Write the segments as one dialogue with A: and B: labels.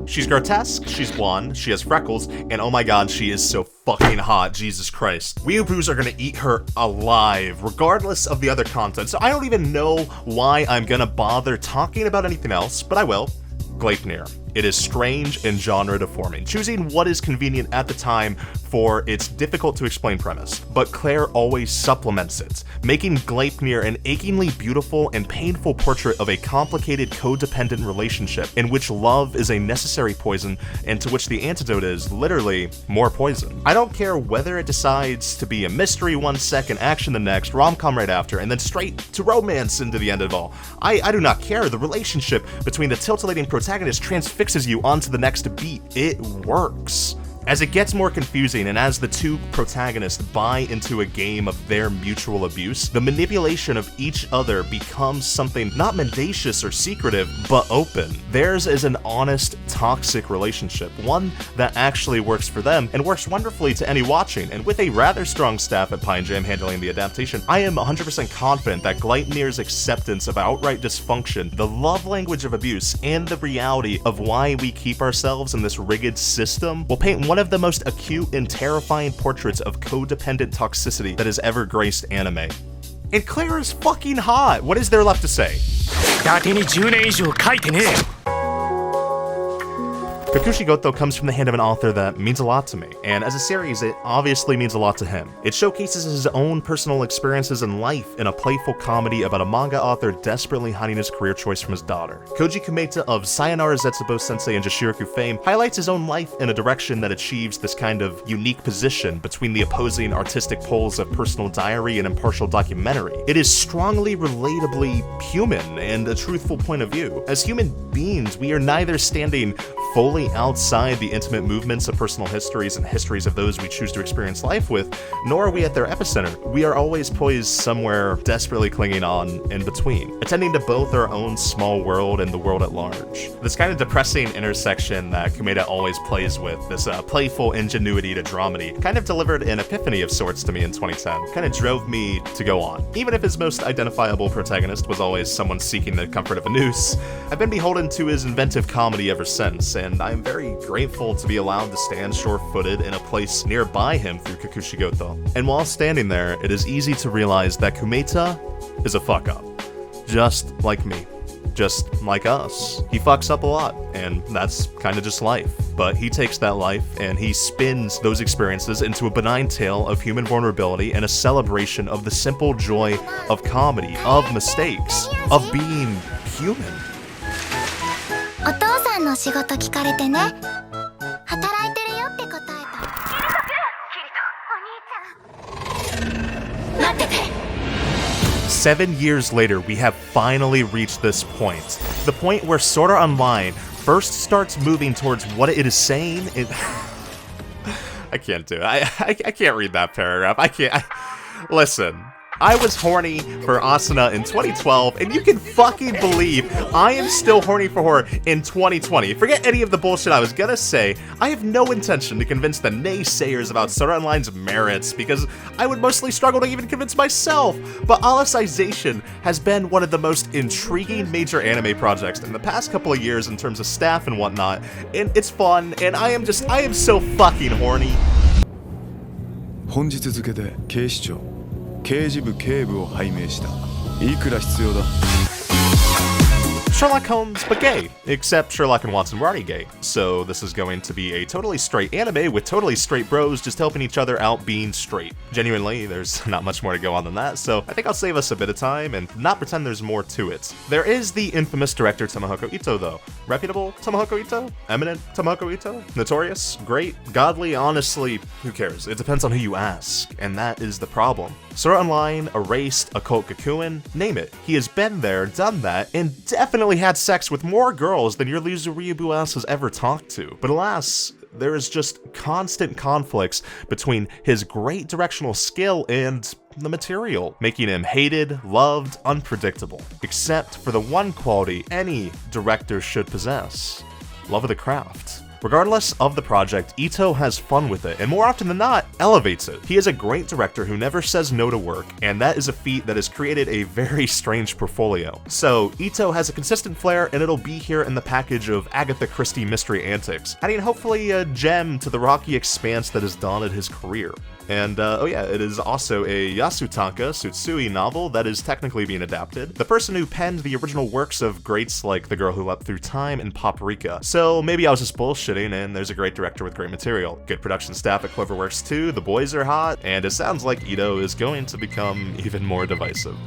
A: She's grotesque, she's blonde, she has freckles, and oh my god, she is so fucking hot, Jesus Christ. Weeaboos are gonna eat her alive, regardless of the other content, so I don't even know why I'm gonna bother talking about anything else, but I will. Gleipnir. It is strange and genre deforming, choosing what is convenient at the time for its difficult to explain premise, but Claire always supplements it, making Gleipnir an achingly beautiful and painful portrait of a complicated codependent relationship in which love is a necessary poison and to which the antidote is, literally, more poison. I don't care whether it decides to be a mystery one second, action the next, rom-com right after, and then straight to romance into the end of it all. I do not care. The relationship between the titillating protagonist transfixes you onto the next beat. It works. As it gets more confusing and as the two protagonists buy into a game of their mutual abuse, the manipulation of each other becomes something not mendacious or secretive, but open. Theirs is an honest, toxic relationship, one that actually works for them and works wonderfully to any watching, and with a rather strong staff at Pine Jam handling the adaptation, I am 100% confident that Gleipnir's acceptance of outright dysfunction, the love language of abuse, and the reality of why we keep ourselves in this rigged system will paint one of the most acute and terrifying portraits of codependent toxicity that has ever graced anime. And Claire is fucking hot. What is there left to say? Kakushi Goto comes from the hand of an author that means a lot to me, and as a series, it obviously means a lot to him. It showcases his own personal experiences in life in a playful comedy about a manga author desperately hiding his career choice from his daughter. Koji Kumeta of Sayonara Zetsubo Sensei and Jishiriku fame highlights his own life in a direction that achieves this kind of unique position between the opposing artistic poles of personal diary and impartial documentary. It is strongly relatably human and a truthful point of view. As human beings, we are neither standing fully outside the intimate movements of personal histories and histories of those we choose to experience life with, nor are we at their epicenter. We are always poised somewhere desperately clinging on in between, attending to both our own small world and the world at large. This kind of depressing intersection that Kumeda always plays with, this playful ingenuity to dramedy, kind of delivered an epiphany of sorts to me in 2010, kind of drove me to go on. Even if his most identifiable protagonist was always someone seeking the comfort of a noose, I've been beholden to his inventive comedy ever since, and I'm very grateful to be allowed to stand sure-footed in a place nearby him through Kakushi Goto. And while standing there, it is easy to realize that Kumeta is a fuck-up. Just like me. Just like us. He fucks up a lot, and that's kind of just life. But he takes that life, and he spins those experiences into a benign tale of human vulnerability and a celebration of the simple joy of comedy, of mistakes, of being human.
B: お父さんの仕事聞かれてね。働いてるよって答えた。キリト、お兄ちゃん。待ってて。
A: 7 years later, we have finally reached this point. The point where Sword Art Online first starts moving towards what it is saying. I can't do it. I can't read that paragraph. Listen. I was horny for Asuna in 2012, and you can fucking believe I am still horny for her in 2020. Forget any of the bullshit I was gonna say. I have no intention to convince the naysayers about Sword Art Online's merits, because I would mostly struggle to even convince myself. But alicization has been one of the most intriguing major anime projects in the past couple of years in terms of staff and whatnot, and it's fun, and I am so fucking horny.
C: 本日付で警視庁刑事部警部を拝命した。いくら必要だ？
A: Sherlock Holmes, but gay. Except Sherlock and Watson were already gay. So this is going to be a totally straight anime with totally straight bros just helping each other out being straight. Genuinely, there's not much more to go on than that, so I think I'll save us a bit of time and not pretend there's more to it. There is the infamous director Tomahoko Ito though. Reputable Tomahoko Ito? Eminent Tomahoko Ito? Notorious? Great? Godly? Honestly, who cares? It depends on who you ask, and that is the problem. Sword Art Online, Erased, Occult Gakuen, name it. He has been there, done that, and definitely definitely had sex with more girls than your loser Ryubu ass has ever talked to. But alas, there is just constant conflicts between his great directional skill and the material, making him hated, loved, unpredictable. Except for the one quality any director should possess: love of the craft. Regardless of the project, Ito has fun with it, and more often than not, elevates it. He is a great director who never says no to work, and that is a feat that has created a very strange portfolio. So, Ito has a consistent flair, and it'll be here in the package of Agatha Christie mystery antics, adding hopefully a gem to the rocky expanse that has daunted his career. And, oh yeah, it is also a Yasutaka Tsutsui novel that is technically being adapted. The person who penned the original works of greats like The Girl Who Leapt Through Time and Paprika. So maybe I was just bullshitting and there's a great director with great material. Good production staff at Cloverworks too, the boys are hot, and it sounds like Ito is going to become even more divisive.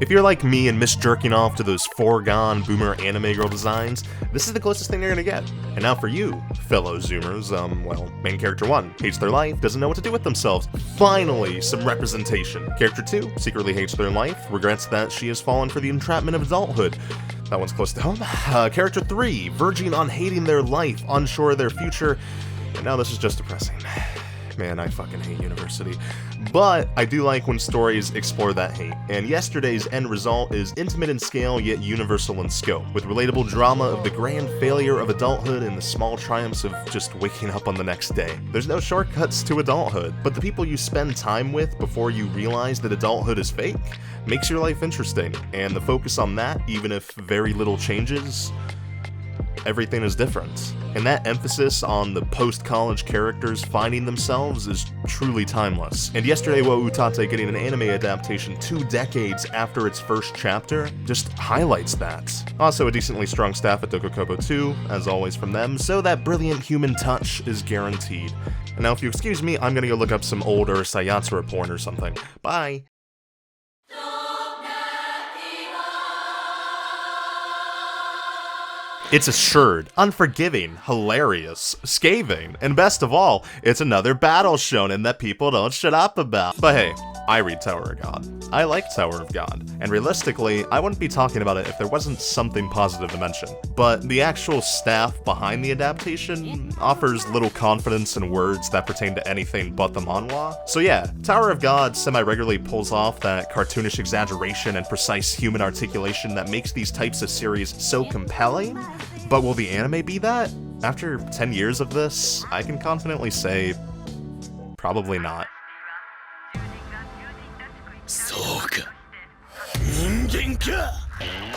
A: If you're like me and miss jerking off to those foregone boomer anime girl designs, this is the closest thing you're gonna get. And now for you, fellow Zoomers, well, main character 1 hates their life, doesn't know what to do with themselves. Finally, some representation. Character 2 secretly hates their life, regrets that she has fallen for the entrapment of adulthood. That one's close to home. Character 3, verging on hating their life, unsure of their future, and now this is just depressing. Man, I fucking hate university. But I do like when stories explore that hate, and yesterday's end result is intimate in scale yet universal in scope, with relatable drama of the grand failure of adulthood and the small triumphs of just waking up on the next day. There's no shortcuts to adulthood, but the people you spend time with before you realize that adulthood is fake makes your life interesting, and the focus on that, even if very little changes, everything is different. And that emphasis on the post-college characters finding themselves is truly timeless. And Yesterday wa Utate getting an anime adaptation 2 decades after its first chapter just highlights that. Also a decently strong staff at Dokokobo 2, as always from them, so that brilliant human touch is guaranteed. And now if you excuse me, I'm gonna go look up some older Sayatsura porn or something. Bye! It's assured, unforgiving, hilarious, scathing, and best of all, it's another battle shonen that people don't shut up about. But hey, I read Tower of God. I like Tower of God, and realistically, I wouldn't be talking about it if there wasn't something positive to mention. But the actual staff behind the adaptation offers little confidence in words that pertain to anything but the manhwa. So yeah, Tower of God semi-regularly pulls off that cartoonish exaggeration and precise human articulation that makes these types of series so compelling. But will the anime be that? After 10 years of this, I can confidently say, probably not.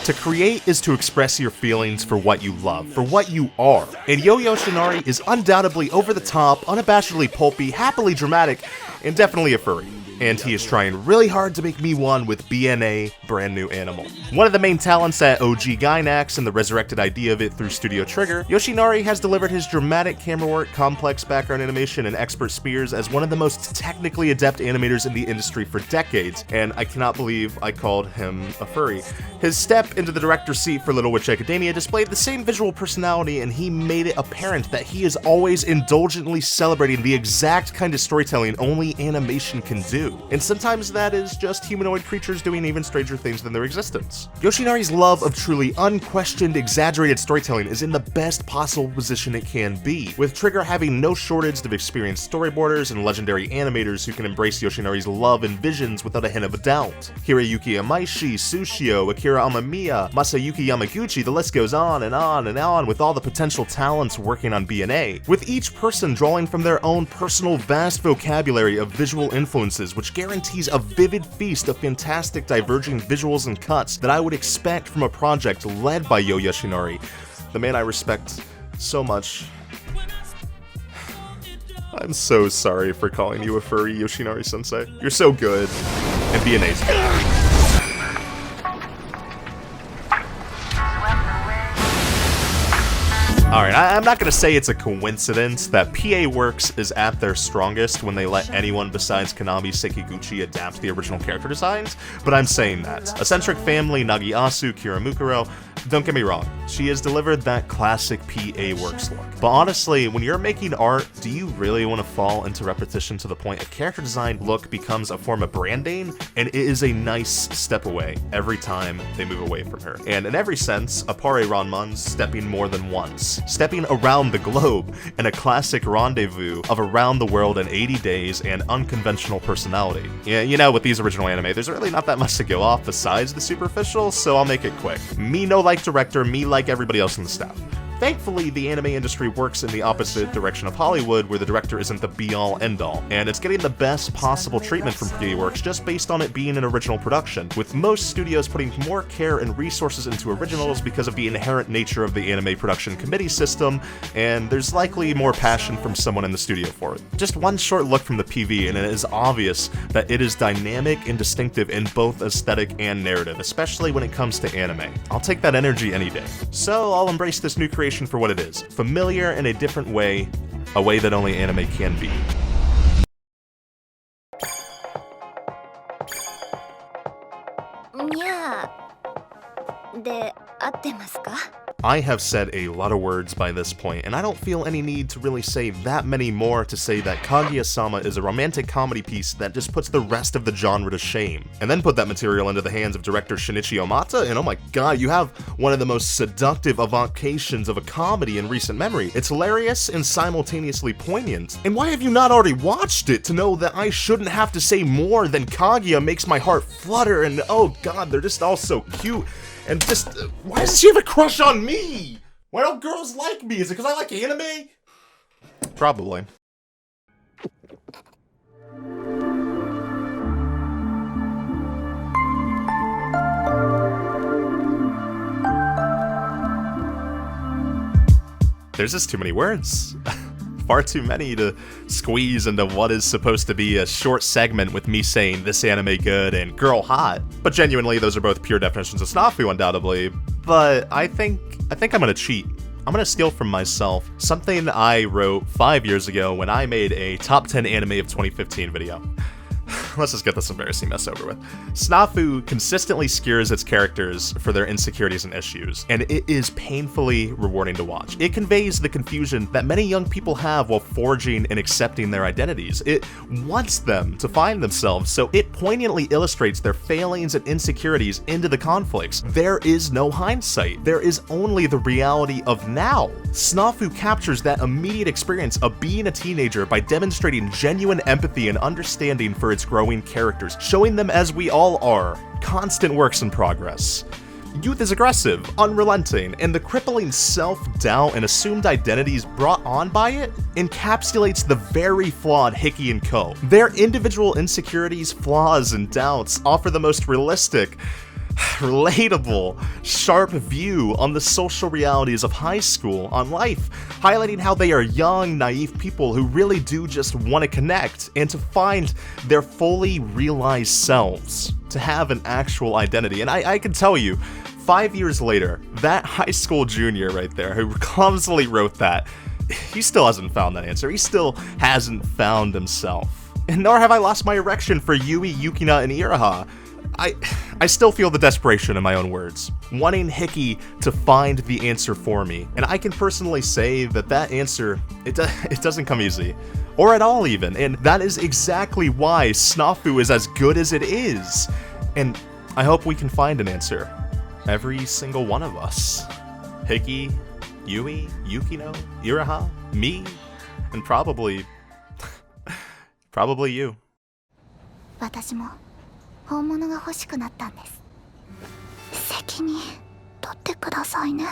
A: To create is to express your feelings for what you love, for what you are. And Yo Yoshinari is undoubtedly over the top, unabashedly pulpy, happily dramatic, and definitely a furry. And he is trying really hard to make me one with BNA, Brand New Animal. One of the main talents at OG Gainax and the resurrected idea of it through Studio Trigger, Yoshinari has delivered his dramatic camera work, complex background animation, and expert spears as one of the most technically adept animators in the industry for decades, and I cannot believe I called him a furry. His step into the director's seat for Little Witch Academia displayed the same visual personality, and he made it apparent that he is always indulgently celebrating the exact kind of storytelling only animation can do. And sometimes that is just humanoid creatures doing even stranger things than their existence. Yoshinari's love of truly unquestioned, exaggerated storytelling is in the best possible position it can be, with Trigger having no shortage of experienced storyboarders and legendary animators who can embrace Yoshinari's love and visions without a hint of a doubt. Hiroyuki Amaishi, Sushio, Akira Amamiya, Masayuki Yamaguchi, the list goes on and on and on with all the potential talents working on BNA, with each person drawing from their own personal vast vocabulary of visual influences, which guarantees a vivid feast of fantastic diverging visuals and cuts that I would expect from a project led by Yo Yoshinari, the man I respect so much. I'm so sorry for calling you a furry, Yoshinari-sensei. You're so good, and BNA's good. Alright, I'm not gonna say it's a coincidence that PA Works is at their strongest when they let anyone besides Kanami Sekiguchi adapt the original character designs, but I'm saying that. Eccentric Family, Nagiasu, Kiramukuro, don't get me wrong, she has delivered that classic PA Works look. But honestly, when you're making art, do you really want to fall into repetition to the point a character design look becomes a form of branding? And it is a nice step away every time they move away from her. And in every sense, Appare Ranman's stepping more than once. Stepping around the globe in a classic rendezvous of around the world in 80 days and unconventional personality. Yeah, you know, with these original anime, there's really not that much to go off besides the superficial, so I'll make it quick. Me no like director, me like everybody else in the staff. Thankfully, the anime industry works in the opposite direction of Hollywood, where the director isn't the be-all, end-all, and it's getting the best possible treatment from PA Works just based on it being an original production, with most studios putting more care and resources into originals because of the inherent nature of the anime production committee system, and there's likely more passion from someone in the studio for it. Just one short look from the PV, and it is obvious that it is dynamic and distinctive in both aesthetic and narrative, especially when it comes to anime. I'll take that energy any day. So I'll embrace this new creation for what it is, familiar in a different way, a way that only anime can be.
B: Yeah. で、合ってますか?
A: I have said a lot of words by this point, and I don't feel any need to really say that many more to say that Kaguya-sama is a romantic comedy piece that just puts the rest of the genre to shame. And then put that material into the hands of director Shinichi Omata, and oh my god, you have one of the most seductive evocations of a comedy in recent memory. It's hilarious and simultaneously poignant. And why have you not already watched it to know that I shouldn't have to say more than Kaguya makes my heart flutter, and oh god, they're just all so cute. And just, why does she have a crush on me? Why don't girls like me? Is it because I like anime? Probably. There's just too many words. Far too many to squeeze into what is supposed to be a short segment with me saying this anime good and girl hot. But genuinely, those are both pure definitions of snafu, undoubtedly. But I think I'm gonna cheat. I'm gonna steal from myself something I wrote 5 years ago when I made a top 10 anime of 2015 video. Let's just get this embarrassing mess over with. Snafu consistently skewers its characters for their insecurities and issues, and it is painfully rewarding to watch. It conveys the confusion that many young people have while forging and accepting their identities. It wants them to find themselves, so it poignantly illustrates their failings and insecurities into the conflicts. There is no hindsight. There is only the reality of now. Snafu captures that immediate experience of being a teenager by demonstrating genuine empathy and understanding for its growing characters, showing them as we all are, constant works in progress. Youth is aggressive, unrelenting, and the crippling self-doubt and assumed identities brought on by it encapsulates the very flawed Hickey and Co. Their individual insecurities, flaws, and doubts offer the most realistic, relatable, sharp view on the social realities of high school, on life, highlighting how they are young, naive people who really do just want to connect and to find their fully realized selves, to have an actual identity. And I can tell you, 5 years later, that high school junior right there who clumsily wrote that, he still hasn't found that answer. He still hasn't found himself. And nor have I lost my erection for Yui, Yukina, and Iraha. I still feel the desperation in my own words, wanting Hickey to find the answer for me, and I can personally say that answer, it doesn't come easy, or at all even, and that is exactly why Snafu is as good as it is, and I hope we can find an answer, every single one of us. Hickey, Yui, Yukino, Iraha, me, and probably you.
B: 私も本物が欲しくなったんです。責任取ってくださいね。